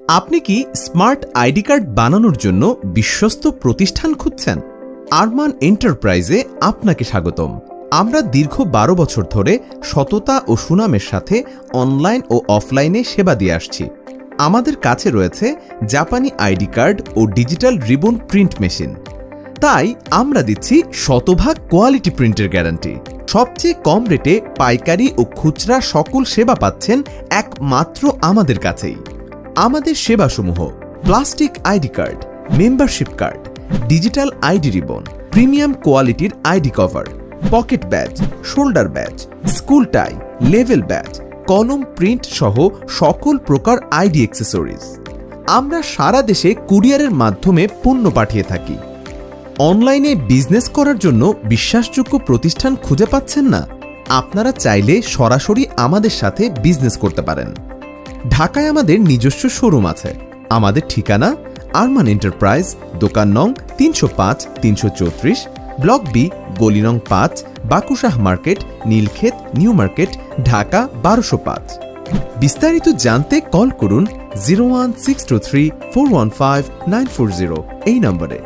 আপনি কি smart ID card বানানোর জন্য বিশ্বস্ত প্রতিষ্ঠান খুঁজছেন? আরমান এন্টারপ্রাইজে আপনাকে স্বাগতম। আমরা দীর্ঘ 12 বছর ধরে সততা ও সুনামের সাথে অনলাইন ও অফলাইনে সেবা দিয়ে আসছি। আমাদের কাছে রয়েছে জাপানি আইডি কার্ড ও ডিজিটাল রিবন প্রিন্ট মেশিন। তাই আমরা দিচ্ছি শতভাগ কোয়ালিটি প্রিন্টের গ্যারান্টি। সবচেয়ে কম রেটে পাইকারি ও খুচরা সকল সেবা পাচ্ছেন একমাত্র আমাদের কাছেই। আমাদের সেবাসমূহ: plastic ID card, membership card, digital ID ribbon, premium কোয়ালিটির ID cover, pocket badge, shoulder badge, school tie, level badge, কলম প্রিন্ট সহ সকল প্রকার আইডি অ্যাক্সেসরিজ। আমরা সারা দেশে কুরিয়ারের মাধ্যমে পণ্য পাঠিয়ে থাকি। অনলাইনে বিজনেস করার জন্য বিশ্বাসযোগ্য প্রতিষ্ঠান খুঁজে পাচ্ছেন না? আপনারা চাইলে সরাসরি আমাদের সাথে বিজনেস করতে পারেন। ঢাকায় আমাদের নিজস্ব শোরুম আছে। আমাদের ঠিকানা আরমান এন্টারপ্রাইজ, দোকান নং 305-334, ব্লক বি, গলি নং 5, Bakushah market, Nilkhet, new market, Dhaka 1205। বিস্তারিত জানতে কল করুন 01623415940 এই নম্বরে।